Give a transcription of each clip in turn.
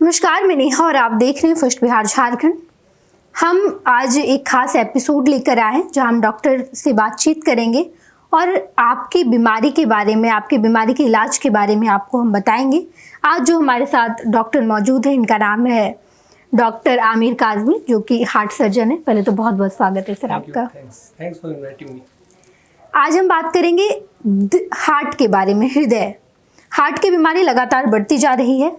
नमस्कार, मैं नेहा और आप देख रहे हैं फर्स्ट बिहार झारखंड। हम आज एक खास एपिसोड लेकर आए हैं जहां हम डॉक्टर से बातचीत करेंगे और आपकी बीमारी के बारे में, आपकी बीमारी के इलाज के बारे में आपको हम बताएंगे। आज जो हमारे साथ डॉक्टर मौजूद हैं, इनका नाम है डॉक्टर आमिर काज़मी, जो कि हार्ट सर्जन है। पहले तो बहुत बहुत स्वागत है सर आपका। Thanks for inviting me. आज हम बात करेंगे हार्ट के बारे में, हृदय। हार्ट की बीमारी लगातार बढ़ती जा रही है।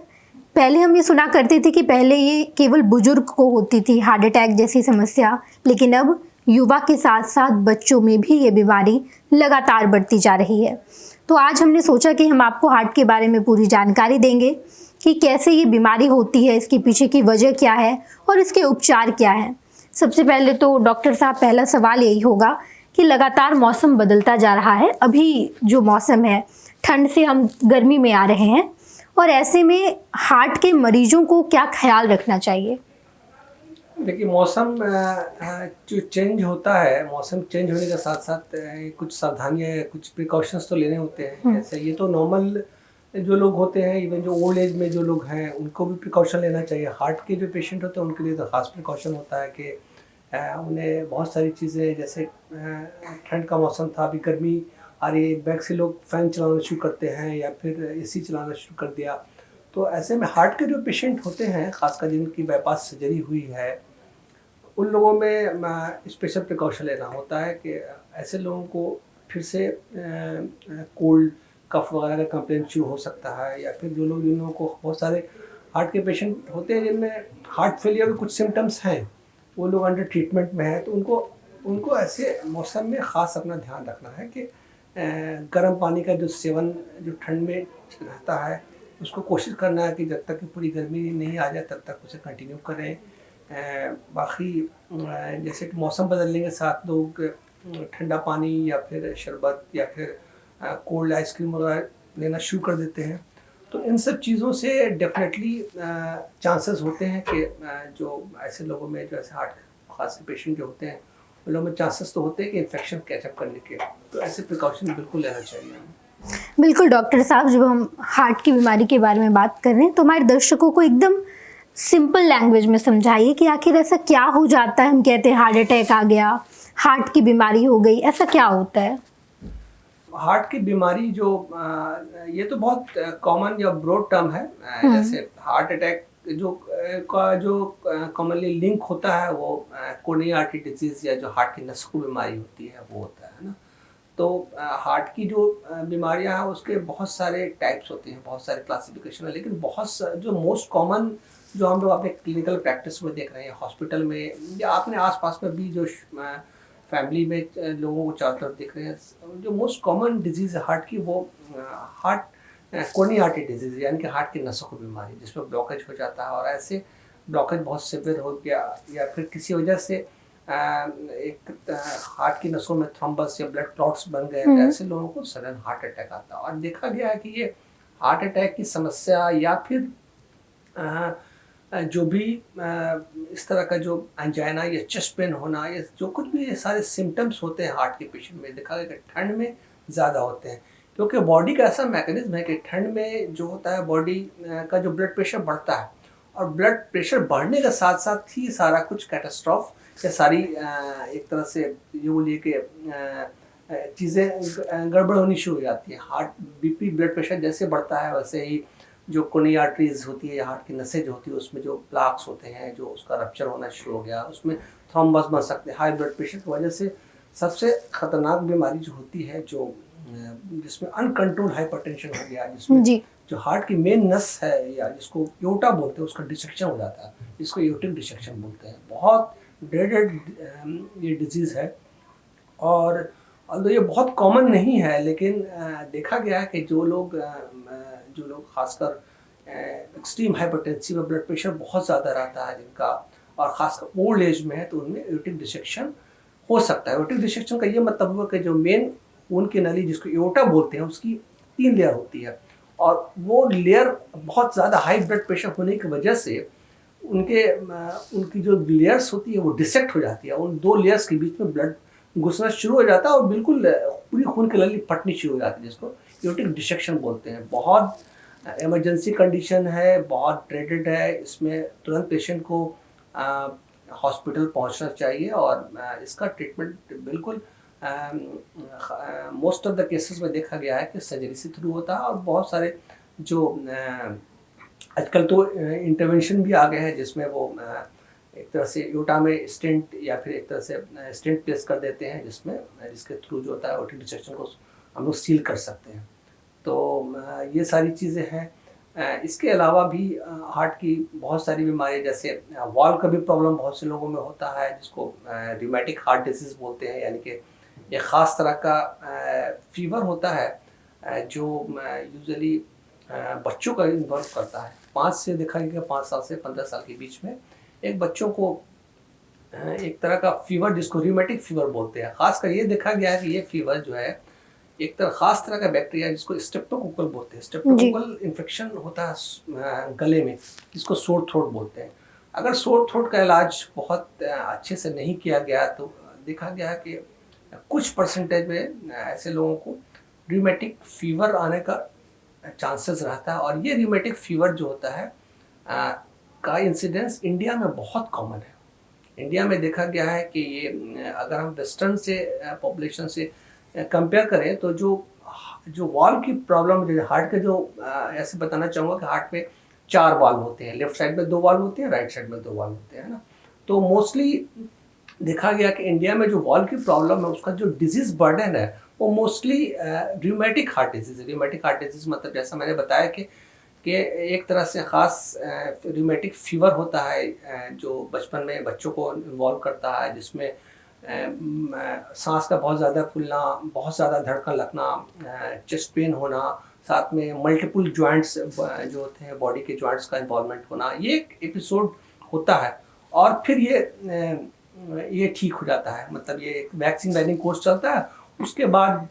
पहले हम ये सुना करते थे कि पहले ये केवल बुजुर्ग को होती थी हार्ट अटैक जैसी समस्या, लेकिन अब युवा के साथ साथ बच्चों में भी ये बीमारी लगातार बढ़ती जा रही है। तो आज हमने सोचा कि हम आपको हार्ट के बारे में पूरी जानकारी देंगे कि कैसे ये बीमारी होती है, इसके पीछे की वजह क्या है और इसके उपचार क्या है। सबसे पहले तो डॉक्टर साहब, पहला सवाल यही होगा कि लगातार मौसम बदलता जा रहा है। अभी जो मौसम है, ठंड से हम गर्मी में आ रहे हैं, और ऐसे में हार्ट के मरीजों को क्या ख्याल रखना चाहिए? देखिए, मौसम जो चेंज होता है, मौसम चेंज होने के साथ साथ कुछ सावधानियां, कुछ प्रिकॉशंस तो लेने होते हैं। जैसे ये तो नॉर्मल जो लोग होते हैं, इवन जो ओल्ड एज में जो लोग हैं, उनको भी प्रिकॉशन लेना चाहिए। हार्ट के जो पेशेंट होते हैं उनके लिए तो खास प्रिकॉशन होता है कि उन्हें बहुत सारी चीज़ें, जैसे ठंड का मौसम था, अभी गर्मी आ रही है, एक बैग से लोग फ़ैन चलाना शुरू करते हैं या फिर एसी चलाना शुरू कर दिया। तो ऐसे में हार्ट के जो पेशेंट होते हैं, ख़ासकर जिनकी बाईपास सर्जरी हुई है, उन लोगों में स्पेशल प्रिकॉशन लेना होता है कि ऐसे लोगों को फिर से कोल्ड कफ वगैरह का कंप्लेंट शुरू हो सकता है। या फिर जो लोग, जिन लोगों को बहुत सारे हार्ट के पेशेंट होते हैं जिनमें हार्ट फेलियर के कुछ सिम्टम्स हैं, वो लोग अंडर ट्रीटमेंट में हैं, तो उनको ऐसे मौसम में ख़ास अपना ध्यान रखना है कि गर्म पानी का जो सेवन जो ठंड में रहता है, उसको कोशिश करना है कि जब तक कि पूरी गर्मी नहीं आ जाए तब तक उसे कंटिन्यू करें। बाकी जैसे कि मौसम बदलने के साथ लोग ठंडा पानी या फिर शरबत या फिर कोल्ड आइसक्रीम वगैरह लेना शुरू कर देते हैं। तो इन सब चीज़ों से डेफिनेटली चांसेस होते हैं कि जो ऐसे लोगों में, जो ऐसे हार्ट खास पेशेंट जो होते हैं, उन लोगों में चांसेस तो होते हैं कि इन्फेक्शन कैचअप करने के। तो ऐसे प्रिकॉशन बिल्कुल लेना चाहिए। बिल्कुल डॉक्टर साहब, जब हम हार्ट की बीमारी के बारे में बात कर रहे हैं तो हमारे दर्शकों को एकदम सिंपल लैंग्वेज में समझाइए कि आखिर ऐसा क्या हो जाता है। हम कहते हैं हार्ट अटैक आ गया, हार्ट की बीमारी हो गई, ऐसा क्या होता है? हार्ट की बीमारी जो ये तो बहुत कॉमन या ब्रॉड टर्म है। जैसे हार्ट अटैक जो कॉमनली लिंक होता है वो कोरोनरी आर्टरी डिजीज या जो हार्ट की नसों की बीमारी होती है वो होता है ना। तो हार्ट की जो बीमारियां हैं उसके बहुत सारे टाइप्स होते हैं, बहुत सारे क्लासिफिकेशन है, लेकिन जो मोस्ट कॉमन जो हम लोग अपने क्लिनिकल प्रैक्टिस में देख रहे हैं, हॉस्पिटल में या अपने आसपास में भी जो फैमिली में लोगों को चारों तरफ देख रहे हैं, जो मोस्ट कॉमन डिजीज़ है हार्ट की, वो हार्ट कोरोनरी आर्टरी डिजीज़, यानी कि हार्ट की नसों की बीमारी, जिसमें ब्लॉकेज हो जाता है। और ऐसे ब्लॉकेज बहुत सिवियर हो गया या फिर किसी वजह से एक हार्ट की नसों में थ्रोम्बस या ब्लड क्लॉट्स बन गए, तो ऐसे लोगों को सडन हार्ट अटैक आता है। और देखा गया है कि ये हार्ट अटैक की समस्या या फिर जो भी इस तरह का जो एंजाइना या चेस्ट पेन होना, या जो कुछ भी ये सारे सिम्टम्स होते हैं हार्ट के पेशेंट में, देखा गया कि ठंड में ज़्यादा होते हैं। क्योंकि बॉडी का ऐसा मैकेनिज्म है कि ठंड में जो होता है, बॉडी का जो ब्लड प्रेशर बढ़ता है, और ब्लड प्रेशर बढ़ने के साथ साथ ही सारा कुछ कैटास्ट्रॉफ या सारी एक तरह से ये बोलिए कि चीज़ें गड़बड़ होनी शुरू हो जाती है। हार्ट बीपी, ब्लड प्रेशर जैसे बढ़ता है, वैसे ही जो कोरोनरी आर्टरीज होती है या हार्ट की नसें जो होती है, उसमें जो प्लाक्स होते हैं, जो उसका रप्चर होना शुरू हो गया, उसमें थ्रोम्बस बन सकते हैं। हाई ब्लड प्रेशर की वजह से सबसे खतरनाक बीमारी जो होती है, जो जिसमें अनकंट्रोल्ड हाइपरटेंशन हो गया, जिसमें जो हार्ट की मेन नस है या जिसको एओर्टा बोलते हैं, उसका डिसेक्शन हो जाता है, जिसको एओर्टिक डिसेक्शन बोलते हैं। बहुत ड्रेडेड ये डिजीज़ है, और ये बहुत कॉमन नहीं है, लेकिन देखा गया है कि जो लोग खासकर एक्सट्रीम हाइपरटेंसिव में ब्लड प्रेशर बहुत ज़्यादा रहता है जिनका, और ख़ासकर ओल्ड एज में है, तो उनमें एओर्टिक डिसेक्शन हो सकता है। एओर्टिक डिसेक्शन का ये मतलब हुआ कि जो मेन खून की नली, जिसको एओर्टा बोलते हैं, उसकी 3 लेयर होती है, और वो लेयर बहुत ज़्यादा हाई ब्लड प्रेशर होने की वजह से उनकी जो लेयर्स होती है वो डिसेक्ट हो जाती है। उन 2 लेयर्स के बीच में ब्लड घुसना शुरू हो जाता है और बिल्कुल पूरी खून की नली फटनी शुरू हो जाती है, जिसको एओर्टिक डिसेक्शन बोलते हैं। बहुत इमरजेंसी कंडीशन है, बहुत ड्रेडेड है, इसमें तुरंत पेशेंट को हॉस्पिटल पहुंचना चाहिए और इसका ट्रीटमेंट बिल्कुल मोस्ट ऑफ द केसेस में देखा गया है कि सर्जरी से थ्रू होता है। और बहुत सारे जो आजकल तो इंटरवेंशन भी आ गए हैं जिसमें वो एक तरह से यूटा में स्टेंट या फिर एक तरह से स्टेंट प्लेस कर देते हैं जिसके थ्रू जो होता है ओटी डिसेक्शन को हम लोग सील कर सकते हैं। तो ये सारी चीज़ें हैं। इसके अलावा भी हार्ट की बहुत सारी बीमारियाँ, जैसे वाल्व का भी प्रॉब्लम बहुत से लोगों में होता है जिसको रिमेटिक हार्ट डिजीज़ बोलते हैं, यानी कि एक ख़ास तरह का फीवर होता है जो यूजुअली बच्चों का इन्वॉल्व करता है। 5 से देखा गया 5 साल से 15 साल के बीच में एक बच्चों को एक तरह का फीवर जिसको रिमेटिक फीवर बोलते हैं। खासकर ये देखा गया है कि ये फीवर जो है एक तरह खास तरह का बैक्टीरिया जिसको स्ट्रेप्टोकोकल बोलते हैं। स्ट्रेप्टोकोकल इन्फेक्शन होता है गले में, जिसको सोर थ्रोट बोलते हैं। अगर सोर थ्रोट का इलाज बहुत अच्छे से नहीं किया गया तो देखा गया कि कुछ परसेंटेज में ऐसे लोगों को रिमेटिक फीवर आने का चांसेस रहता है। और ये रिमेटिक फीवर जो होता है का इंसिडेंस इंडिया में बहुत कॉमन है। इंडिया में देखा गया है कि ये अगर हम वेस्टर्न से पॉपुलेशन से कंपेयर करें तो जो वाल्व की प्रॉब्लम, जो हार्ट के जो ऐसे बताना चाहूँगा कि हार्ट में 4 वाल्व होते हैं, लेफ्ट साइड में 2 वाल्व होते हैं, राइट साइड में 2 वाल्व होते हैं, है ना। तो मोस्टली देखा गया कि इंडिया में जो वाल्व की प्रॉब्लम है उसका जो डिजीज़ बर्डन है वो मोस्टली रिमेटिक हार्ट डिजीज़ है। रिमेटिक हार्ट डिजीज़ मतलब जैसा मैंने बताया कि एक तरह से ख़ास रिमेटिक फीवर होता है जो बचपन में बच्चों को इन्वॉल्व करता है, जिसमें सांस का बहुत ज़्यादा फूलना, बहुत ज़्यादा धड़कन लगना, चेस्ट पेन होना, साथ में मल्टीपल जॉइंट्स जो होते हैं बॉडी के जॉइंट्स का इन्वॉल्वमेंट होना, ये एक एपिसोड होता है। और फिर ये ठीक हो जाता है, मतलब ये एक वैक्सीन लाइनिंग कोर्स चलता है। उसके बाद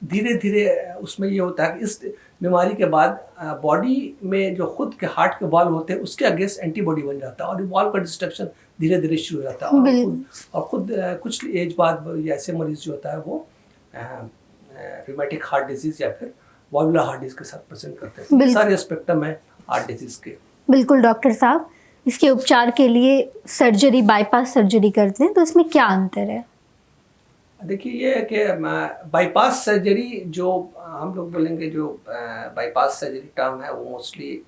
धीरे धीरे उसमें ये होता है कि इस बीमारी के बाद बॉडी में जो खुद के हार्ट के वाल्व होते हैं उसके अगेंस्ट एंटीबॉडी बन जाता है और वाल्व का डिस्ट्रक्शन धीरे धीरे शुरू हो जाता है। और खुद कुछ एज बाद ऐसे मरीज जो होता है वो रिमेटिक हार्ट डिजीज़ या फिर वाल्वुलर हार्ट डिजीज़ के साथ प्रेजेंट करते हैं। सारे स्पेक्ट्रम है हार्ट डिजीज़ के। बिल्कुल डॉक्टर साहब, इसके उपचार के लिए सर्जरी, बाईपास सर्जरी करते हैं, तो इसमें क्या अंतर है? देखिए ये है कि बाईपास सर्जरी जो हम लोग बोलेंगे, जो बाईपास सर्जरी टर्म है वो मोस्टली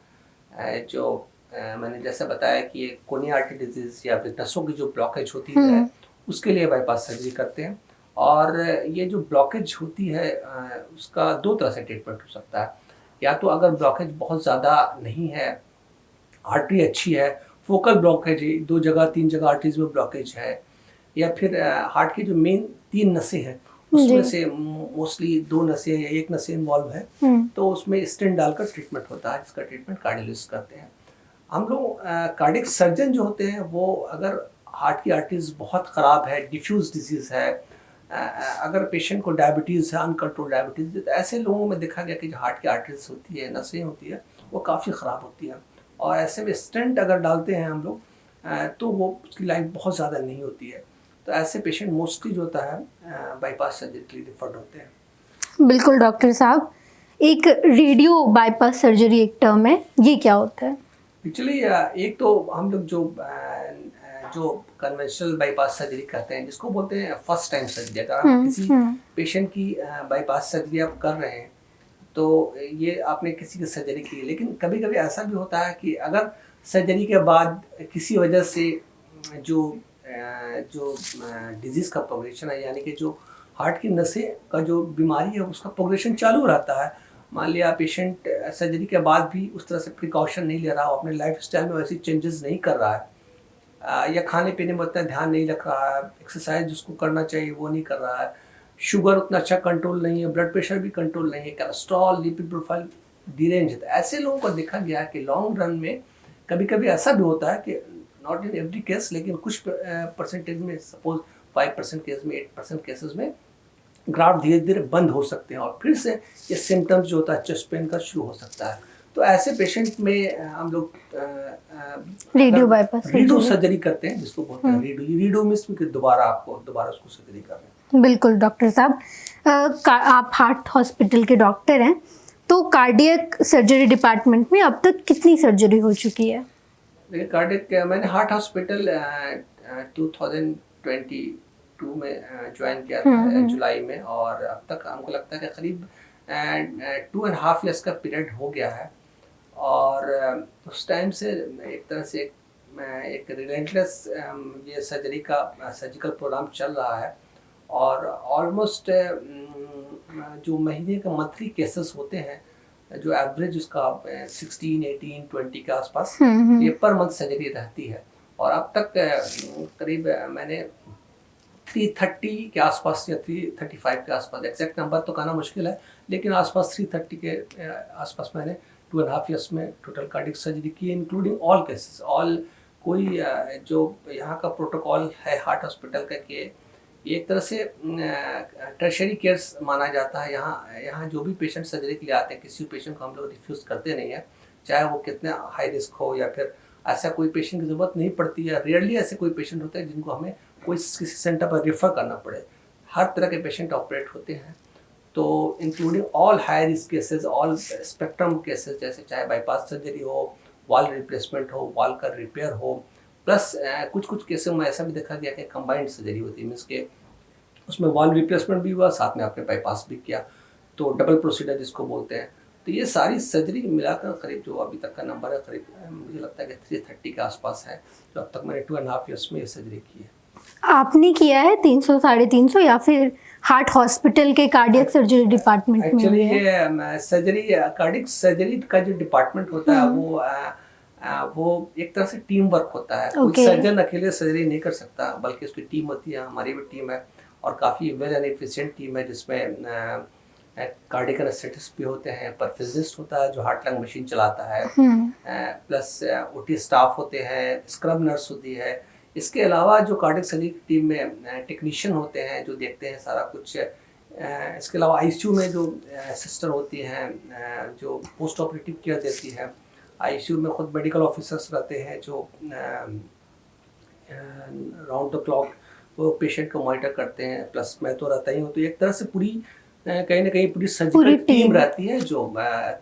जो मैंने जैसे बताया कि ये कोनी आर्टरी डिजीज़ या फिर नसों की जो ब्लॉकेज होती है उसके लिए बाईपास सर्जरी करते हैं। और ये जो ब्लॉकेज होती है उसका 2 तरह से ट्रीटमेंट हो सकता है। या तो अगर ब्लॉकेज बहुत ज़्यादा नहीं है, आर्टरी अच्छी है, फोकल ब्लॉकेज है, 2 जगह 3 जगह आर्टरीज में ब्लॉकेज है, या फिर हार्ट की जो मेन 3 नसें हैं उसमें से मोस्टली 2 नसें या 1 नसें इन्वॉल्व है, तो उसमें स्टेंट डालकर ट्रीटमेंट होता है, जिसका ट्रीटमेंट कार्डियोलॉजिस्ट करते हैं। हम लोग कार्डियक सर्जन जो होते हैं वो अगर हार्ट की आर्टरीज बहुत ख़राब है, डिफ्यूज डिजीज़ है, अगर पेशेंट को डायबिटीज़ है, अनकंट्रोल डायबिटीज़, तो ऐसे लोगों में देखा गया कि जो हार्ट की आर्टरीज होती है, नसें होती है, वो काफ़ी ख़राब होती है। और ऐसे में स्टेंट अगर डालते हैं हम लोग तो वो उसकी लाइफ बहुत ज़्यादा नहीं होती है। तो ऐसे पेशेंट मोस्टली जो होता है बाईपास सर्जरी के लिए रिफर्ड होते हैं। बिल्कुल डॉक्टर साहब, एक रेडियो बाईपास सर्जरी एक टर्म है, ये क्या होता है? एक्चुअली एक तो हम लोग जो कन्वेंशनल बाईपास सर्जरी करते हैं जिसको बोलते हैं फर्स्ट टाइम सर्जरी। अगर आप किसी पेशेंट की बाईपास सर्जरी आप कर रहे हैं तो ये आपने किसी की सर्जरी की, लेकिन कभी कभी ऐसा भी होता है कि अगर सर्जरी के बाद किसी वजह से जो डिजीज़ का प्रोग्रेशन है, यानी कि जो हार्ट की नसें का जो बीमारी है उसका प्रोग्रेशन चालू रहता है, मान लिया पेशेंट सर्जरी के बाद भी उस तरह से प्रिकॉशन नहीं ले रहा हो, अपने लाइफ स्टाइल में वैसी चेंजेस नहीं कर रहा है, या खाने पीने में उतना ध्यान नहीं रख रहा है, एक्सरसाइज जिसको करना चाहिए वो नहीं कर रहा है, शुगर उतना अच्छा कंट्रोल नहीं है, ब्लड प्रेशर भी कंट्रोल नहीं है, कोलेस्ट्रॉल, लिपिड प्रोफाइल डिरेंज है, ऐसे लोगों को देखा गया है कि लॉन्ग रन में कभी कभी ऐसा भी होता है कि नॉट इन एवरी केस लेकिन कुछ परसेंटेज में, सपोज 5% केस में, 8% केसेस में ग्राफ्ट धीरे धीरे बंद हो सकते हैं और फिर से ये सिम्टम्स जो होता है चेस्ट पेन का शुरू हो सकता है। तो ऐसे पेशेंट में हम लोग रेडियो बाईपास रीडो सर्जरी करते हैं, जिसको बोलते हैं रीडो मींस कि दोबारा उसको सर्जरी कर रहे हैं। बिल्कुल डॉक्टर साहब, आप हार्ट हॉस्पिटल के डॉक्टर हैं, तो तो कार्डियक सर्जरी डिपार्टमेंट में अब तक कितनी सर्जरी हो चुकी है? देखिए कार्डियक मैंने हार्ट हॉस्पिटल 2022 में ज्वाइन किया था जुलाई में, और अब तक हमको लगता है कि करीब 2.5 ईयर्स का पीरियड हो गया है। और उस टाइम से एक तरह से एक रिलेंटलेस ये सर्जिकल प्रोग्राम चल रहा है, और ऑलमोस्ट जो महीने का मंथली केसेस होते हैं, जो एवरेज उसका 16, 18, 20 के आसपास ये पर मंथ सर्जरी रहती है। और अब तक करीब मैंने 330 के आसपास या 335 के आसपास, एग्जैक्ट नंबर तो कहना मुश्किल है, लेकिन आसपास 330 के आसपास मैंने 2.5 ईयर्स में टोटल कार्डियक सर्जरी की, इंक्लूडिंग ऑल केसेस। ऑल कोई जो यहाँ का प्रोटोकॉल है हार्ट हॉस्पिटल का कि एक तरह से टर्शरी केयर्स माना जाता है। यहाँ जो भी पेशेंट सर्जरी के लिए आते हैं, किसी पेशेंट को हम लोग रिफ्यूज़ करते नहीं है, चाहे वो कितना हाई रिस्क हो या फिर ऐसा कोई पेशेंट की ज़रूरत नहीं पड़ती है। रेयरली ऐसे कोई पेशेंट होते हैं जिनको हमें किसी सेंटर पर रेफ़र करना पड़े। हर तरह के पेशेंट ऑपरेट होते हैं, तो including all high risk cases, all spectrum cases, जैसे चाहे बाईपास सर्जरी हो, वॉल रिप्लेसमेंट हो, वॉल का रिपेयर हो, प्लस कुछ केसेस में ऐसा भी देखा गया कि कंबाइंड सर्जरी होती है, मीन्स के उसमें वॉल रिप्लेसमेंट भी हुआ, साथ में आपने बाईपास भी किया, तो डबल प्रोसीजर जिसको बोलते हैं। तो ये सारी सर्जरी मिलाकर करीब जो अभी तक का नंबर है, करीब मुझे लगता है कि 330 के आसपास है, जो अब तक मैंने 2.5 ईयर्स में ये सर्जरी की है। आपने किया है 300, 350 या फिर हार्ट हॉस्पिटल के कार्डियक सर्जरी डिपार्टमेंट में? एक्चुअली ये सर्जरी, कार्डियक सर्जरी का जो डिपार्टमेंट होता है वो एक तरह से टीम वर्क होता है। कोई सर्जन अकेले सर्जरी नहीं कर सकता, बल्कि उसकी टीम होती है। हमारी भी टीम है और काफ़ी वेल एंड एफिशिएंट टीम है, जिसमें कार्डियक एनेस्थेटिस्ट भी होते हैं, परफिजिस्ट होता है जो हार्ट लंग मशीन चलाता है, प्लस ओटी स्टाफ होते हैं, स्क्रब नर्स होती है। इसके अलावा जो कार्डियक सर्जरी की टीम में टेक्नीशियन होते हैं जो देखते हैं सारा कुछ। इसके अलावा आईसीयू में जो सिस्टर होती हैं जो पोस्ट ऑपरेटिव केयर देती है, आईसीयू में खुद मेडिकल ऑफिसर्स रहते हैं जो राउंड द क्लॉक वो पेशेंट को मॉनिटर करते हैं, प्लस मैं तो रहता ही हूँ। तो एक तरह से पूरी कहीं ना कहीं पूरी सर्जिकल टीम रहती है जो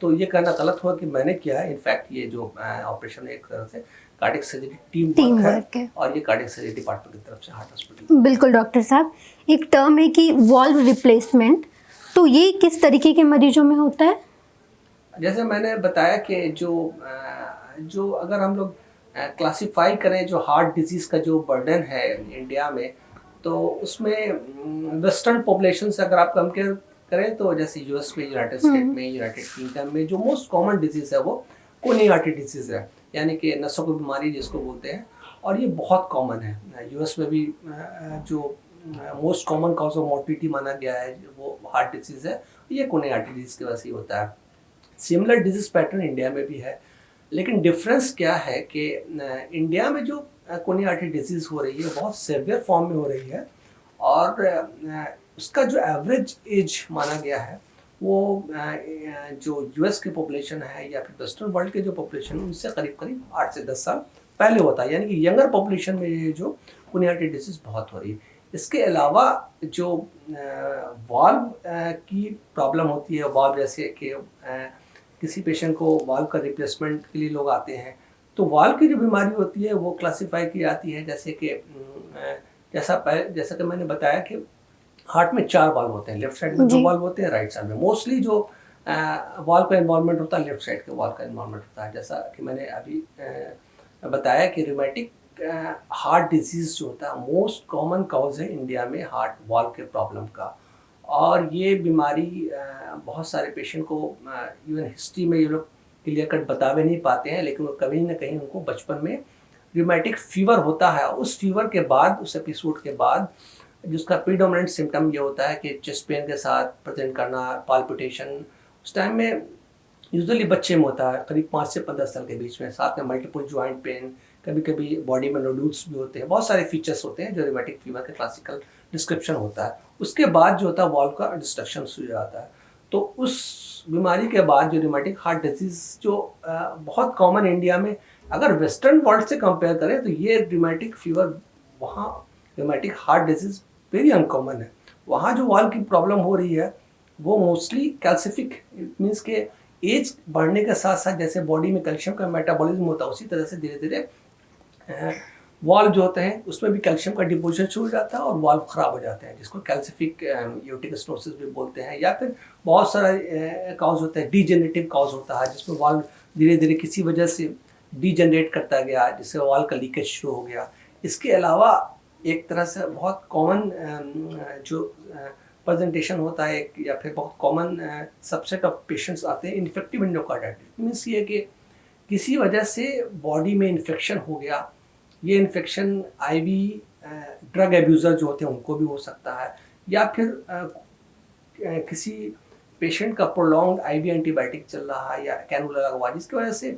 तो ये कहना गलत हुआ कि मैंने किया है। इनफैक्ट ये जो ऑपरेशन एक तरह से कार्डियक सर्जरी टीम वर्क है, और ये कार्डियक सर्जरी डिपार्टमेंट की तरफ से हार्ट हॉस्पिटल। बिल्कुल डॉक्टर साहब, एक टर्म है कि वॉल्व रिप्लेसमेंट, तो ये किस तरीके के मरीजों में होता है? जैसे मैंने बताया कि जो अगर हम लोग क्लासिफाई करें जो हार्ट डिजीज़ का जो बर्डन है इंडिया में, तो उसमें वेस्टर्न पॉपुलेशन से अगर आप कंपेयर करें तो जैसे यूएस में, यूनाइटेड स्टेट में, यूनाइटेड किंगडम में जो मोस्ट कॉमन डिजीज़ है वो कोरोनरी आर्टरी डिजीज़ है, यानी कि नसों की बीमारी जिसको बोलते हैं, और ये बहुत कॉमन है। यूएस में भी जो most common cause of mortality माना गया है वो हार्ट डिजीज़ है, ये कोरोनरी आर्टरी डिजीज़ की वजह से होता है। सिमिलर डिजीज़ पैटर्न इंडिया में भी है, लेकिन डिफरेंस क्या है कि इंडिया में जो कोरोनरी आर्टरी डिजीज़ हो रही है बहुत सीवियर फॉर्म में हो रही है, और उसका जो एवरेज एज माना गया है वो जो यूएस की पॉपुलेशन है या फिर वेस्टर्न वर्ल्ड के जो पॉपुलेशन है उनसे करीब 8 से 10 साल पहले होता है, यानी कि यंगर पॉपुलेशन में ये जो कोरोनरी आर्टरी डिजीज़ बहुत हो रही है। इसके अलावा जो वाल्व की प्रॉब्लम होती है, वाल्व जैसे कि किसी पेशेंट को वाल्व का रिप्लेसमेंट के लिए लोग आते हैं, तो वाल्व की जो बीमारी होती है वो क्लासिफाई की जाती है जैसे कि जैसा कि मैंने बताया कि हार्ट में 4 वाल्व होते हैं, लेफ्ट साइड में 2 वाल्व होते हैं, राइट साइड में मोस्टली जो वाल्व का इन्वॉल्वमेंट होता है लेफ्ट साइड के वाल्व का इन्वॉल्वमेंट होता है। जैसा कि मैंने अभी बताया कि रूमेटिक हार्ट डिजीज़ जो होता है मोस्ट कॉमन कॉज है इंडिया में हार्ट वाल्व के प्रॉब्लम का, और ये बीमारी बहुत सारे पेशेंट को इवन हिस्ट्री में ये लोग क्लियर कट बता भी नहीं पाते हैं, लेकिन वो कहीं ना कहीं उनको बचपन में रूमेटिक फीवर होता है। उस फीवर के बाद, उस एपिसोड के बाद जिसका प्रीडोमिनेंट सिम्टम ये होता है कि चेस्ट पेन के साथ प्रेजेंट करना, पाल्पिटेशन, उस टाइम में यूजुअली बच्चे में होता है करीब 5 से 15 साल के बीच में, साथ में मल्टीपल जॉइंट पेन, कभी कभी बॉडी में नोडूल्स भी होते हैं, बहुत सारे फीचर्स होते हैं जो रूमेटिक फीवर का क्लासिकल डिस्क्रिप्शन होता है। उसके बाद जो होता है वाल्व का डिस्ट्रक्शन शुरू हो जाता है। तो उस बीमारी के बाद जो रूमेटिक हार्ट डिजीज़ जो बहुत कॉमन इंडिया में, अगर वेस्टर्न वर्ल्ड से कंपेयर करें तो ये रूमेटिक फीवर, वहाँ rheumatic heart disease very uncommon है। वहाँ जो वाल्व की प्रॉब्लम हो रही है वो मोस्टली कैल्सिफिक, इट मीन्स के एज बढ़ने के साथ साथ जैसे बॉडी में कैल्शियम का मेटाबॉलिज्म होता है, उसी तरह से धीरे धीरे वाल्व जो होते हैं उसमें भी कैल्शियम का डिपोजिशन शुरू हो जाता है और वाल्व खराब हो जाते हैं, जिसको कैल्सिफिक एओर्टिक स्टेनोसिस भी बोलते हैं। या फिर बहुत सारा काउज होता है, डीजेनरेटिव काउज होता है, जिसमें वाल्व धीरे धीरे किसी वजह से डीजनरेट करता गया, जिससे वाल्व का लीकेज शुरू हो गया। इसके अलावा एक तरह से बहुत कॉमन जो प्रेजेंटेशन होता है या फिर बहुत कॉमन सबसेट ऑफ पेशेंट्स आते हैं इन्फेक्टिव एंडोकार्डाइटिस। मीन्स ये कि किसी वजह से बॉडी में इन्फेक्शन हो गया। ये इन्फेक्शन आईवी ड्रग एब्यूज़र जो होते हैं उनको भी हो सकता है, या फिर किसी पेशेंट का प्रोलॉन्ग्ड आईवी एंटीबायोटिक चल रहा है या कैनुला लगा हुआ, जिसकी वजह से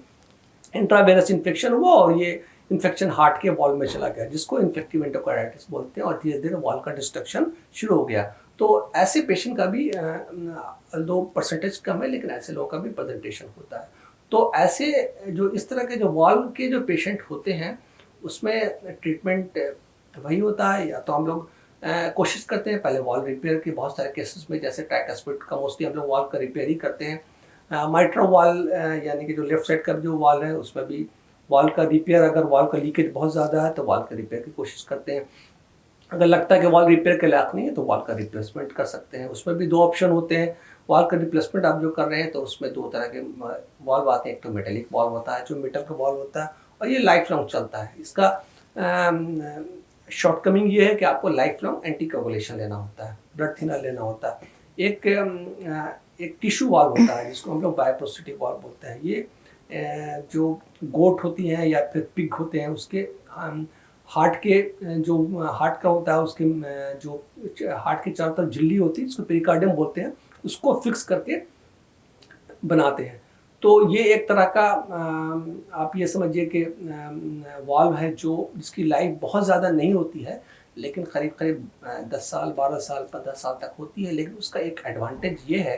इंट्रावेनस इन्फेक्शन हुआ और ये इन्फेक्शन हार्ट के वॉल में चला गया, जिसको इन्फेक्टिव एंडोकार्डाइटिस बोलते हैं, और धीरे धीरे वॉल का डिस्ट्रक्शन शुरू हो गया। तो ऐसे पेशेंट का भी 2% कम है, लेकिन ऐसे लोगों का भी प्रेजेंटेशन होता है। तो ऐसे जो इस तरह के जो वॉल्व के जो पेशेंट होते हैं उसमें ट्रीटमेंट वही होता है, या तो हम लोग कोशिश करते हैं पहले वॉल्व रिपेयर के। बहुत सारे केसेस में जैसे ट्राइकस्पिड का मोस्टली हम लोग वॉल्व का रिपेयर ही करते हैं। माइट्रो वॉल्व यानी कि जो लेफ्ट साइड का जो वॉल्व है उसमें भी वॉल्व का रिपेयर, अगर वॉल्व का लीकेज बहुत ज़्यादा है तो वॉल्व का रिपेयर की कोशिश करते हैं। अगर लगता है कि वॉल्व रिपेयर के लायक नहीं है तो वॉल्व का रिप्लेसमेंट कर सकते हैं। उसमें भी 2 ऑप्शन होते हैं। वॉल्व का रिप्लेसमेंट आप जो कर रहे हैं तो उसमें 2 तरह के वॉल्व आते हैं। एक तो मेटेलिक वॉल्व होता है, जो मेटल का वॉल्व होता है, और ये लाइफ लॉन्ग चलता है। इसका शॉर्टकमिंग ये है कि आपको लाइफ लॉन्ग एंटीकोगुलेशन लेना होता है, ब्लड थिनर लेना होता है। एक टिश्यू वॉल्व होता है जिसको हम लोग बायोप्रोस्थेटिक वॉल्व बोलते हैं। ये जो गोट होती हैं या फिर पिग होते हैं उसके हार्ट के जो हार्ट का होता है उसके जो हार्ट के चारों तरफ झिल्ली होती है, उसको पेरिकार्डियम बोलते हैं, उसको फिक्स करके बनाते हैं। तो ये एक तरह का आप ये समझिए कि वाल्व है जो जिसकी लाइफ बहुत ज़्यादा नहीं होती है, लेकिन करीब करीब 10 साल 12 साल 15 साल तक होती है। लेकिन उसका एक एडवांटेज ये है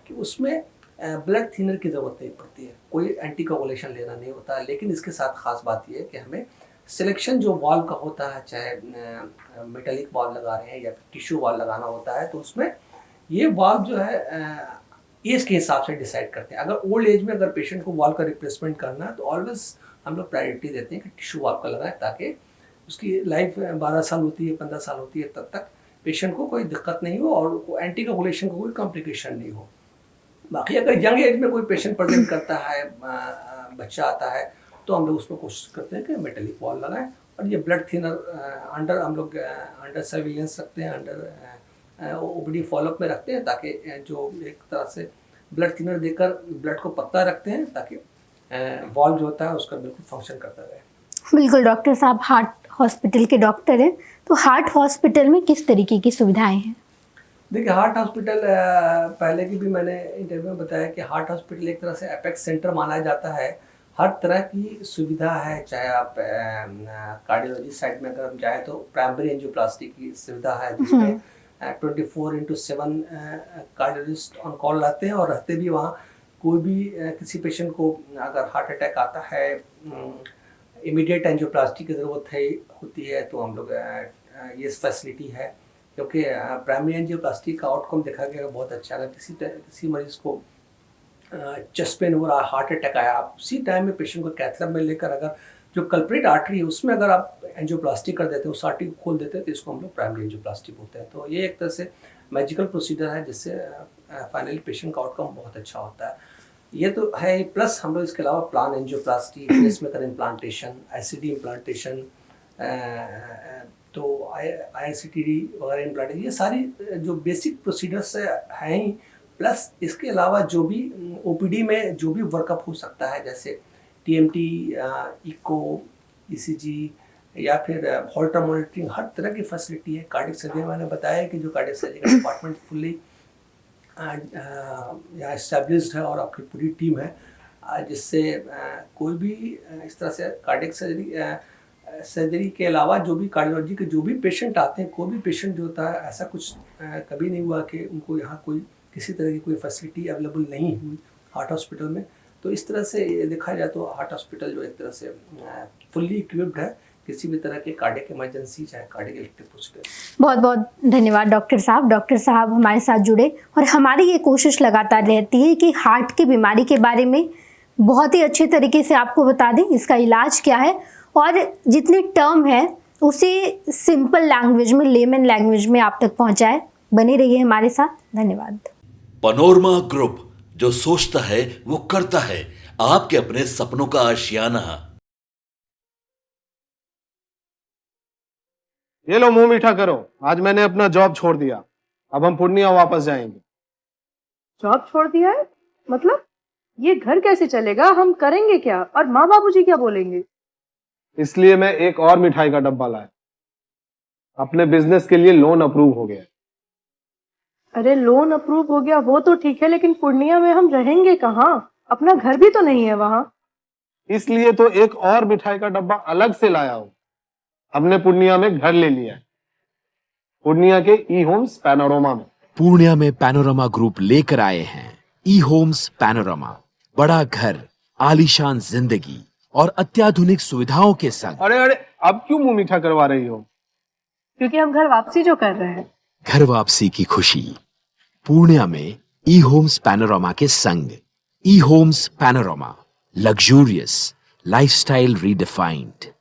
कि उसमें ब्लड थिनर की ज़रूरत नहीं पड़ती है, कोई एंटीकोगुलेशन लेना नहीं होता है। लेकिन इसके साथ ख़ास बात ये है कि हमें सिलेक्शन जो वाल्व का होता है, चाहे मेटालिक वाल्व लगा रहे हैं या फिर टिश्यू वाल्व लगाना होता है, तो उसमें ये वाल्व जो है एज के हिसाब से डिसाइड करते हैं। अगर ओल्ड एज में अगर पेशेंट को वाल्व का रिप्लेसमेंट करना है तो ऑलवेज हम लोग प्रायोरिटी देते हैं कि टिश्यू वाल्व का लगाएं, ताकि उसकी लाइफ 12 साल होती है 15 साल होती है, तब तक पेशेंट को कोई दिक्कत नहीं हो और एंटीकोगुलेशन को कोई कॉम्प्लिकेशन नहीं हो। बाकी अगर यंग एज में कोई पेशेंट प्रेजेंट करता है, बच्चा आता है, तो हम लोग उसमें कोशिश करते हैं कि मेटालिक वाल्व लगाएं। और ये ब्लड थिनर हम लोग अंडर सर्विलेंस रखते हैं, अंडर ओपीडी फॉलोअप में रखते हैं, ताकि जो एक तरह से ब्लड थिनर देकर ब्लड को पतला रखते हैं, ताकि वाल्व जो होता है उसका बिल्कुल फंक्शन करता रहे। बिल्कुल डॉक्टर साहब हार्ट हॉस्पिटल के डॉक्टर हैं, तो हार्ट हॉस्पिटल में किस तरीके की सुविधाएं हैं? देखिए, हार्ट हॉस्पिटल पहले की भी मैंने इंटरव्यू में बताया कि हार्ट हॉस्पिटल एक तरह से एपेक्स सेंटर माना जाता है। हर तरह की सुविधा है, चाहे आप कार्डियोलॉजी साइड में अगर हम जाएँ तो प्राइमरी एंजियोप्लास्टी की सुविधा है, जिसमें 24/7 कार्डियोलॉजिस्ट ऑन कॉल रहते हैं, और रहते भी वहाँ। कोई भी किसी पेशेंट को अगर हार्ट अटैक आता है, इमीडिएट एंजियोप्लास्टी की ज़रूरत होती है, तो हम लोग ये फैसिलिटी है, क्योंकि प्राइमरी एंजियोप्लास्टी का आउटकम देखा गया बहुत अच्छा। अगर किसी मरीज़ को चेस्ट पेन हो रहा, हार्ट अटैक आया, आप उसी टाइम में पेशेंट को कैथ लैब में लेकर अगर जो कल्प्रिट आर्टरी है उसमें अगर आप एंजियोप्लास्टी कर देते हैं, उस आर्टरी को खोल देते हैं, तो इसको हम लोग प्राइमरी एंजियोप्लास्टी बोलते हैं। तो ये एक तरह से मैजिकल प्रोसीजर है, जिससे फाइनली पेशेंट का आउटकम बहुत अच्छा होता है। ये तो है, प्लस हम लोग इसके अलावा plan angioplasty, pacemaker implantation, ICD implantation, तो ICTD वगैरह इम्प्लांटेशन, ये सारी जो बेसिक प्रोसीजर्स हैं ही। प्लस इसके अलावा जो भी OPD में जो भी वर्कअप हो सकता है, जैसे TMT, इको, ECG या फिर हॉल्टर मॉनिटरिंग, हर तरह की फैसिलिटी है। कार्डियक सर्जरी मैंने बताया कि जो कार्डियक सर्जरी का डिपार्टमेंट फुल्ली यहाँ एस्टेब्लिश्ड है और आपकी पूरी टीम है, जिससे कोई भी इस तरह से कार्डियक सर्जरी के अलावा जो भी कार्डियोलॉजी के जो भी पेशेंट आते हैं, कोई भी पेशेंट जो होता है, ऐसा कुछ कभी नहीं हुआ कि उनको यहाँ कोई किसी तरह की कोई फैसिलिटी अवेलेबल नहीं हुई हार्ट हॉस्पिटल में। तो इस तरह से देखा जाए तो हार्ट हॉस्पिटल जो एक तरह से फुल्ली इक्विप्ड है, किसी भी तरह के कार्डियक इमरजेंसी चाहे कार्डियक इलेक्टिव प्रोसीजर। बहुत बहुत धन्यवाद डॉक्टर साहब। डॉक्टर साहब हमारे साथ जुड़े और हमारी ये कोशिश लगातार रहती है कि हार्ट की बीमारी के बारे में बहुत ही अच्छे तरीके से आपको बता दें, इसका इलाज क्या है और जितनी टर्म है उसे सिंपल लैंग्वेज में, लेमन लैंग्वेज में आप तक पहुंचाए। बने रहिए हमारे साथ। धन्यवाद। पैनोरमा ग्रुप, जो सोचता है वो करता है, आपके अपने सपनों का आशियाना। ये लो मुंह मीठा करो, आज मैंने अपना जॉब छोड़ दिया, अब हम पूर्णिया वापस जाएंगे। जॉब छोड़ दिया है? मतलब ये घर कैसे चलेगा? हम करेंगे क्या? और माँ बाबूजी क्या बोलेंगे? इसलिए मैं एक और मिठाई का डब्बा लाया। अपने बिजनेस के लिए लोन अप्रूव हो गया। अरे लोन अप्रूव हो गया वो तो ठीक है, लेकिन पूर्णिया में हम रहेंगे कहाँ? अपना घर भी तो नहीं है वहाँ। इसलिए तो एक और मिठाई का डब्बा अलग से लाया हूँ। हमने पूर्णिया में घर ले लिया है, पूर्णिया के ई होम्स पैनोरमा में। पूर्णिया में पैनोरमा ग्रुप लेकर आए हैं ई होम्स पैनोरमा। बड़ा घर, आलीशान जिंदगी और अत्याधुनिक सुविधाओं के संग। अरे अरे, अब क्यों मुंह मीठा करवा रही हो? क्योंकि हम घर वापसी जो कर रहे हैं। घर वापसी की खुशी पूर्णिया में ई होम्स पैनोरमा के संग। E homes panorama, luxurious lifestyle redefined.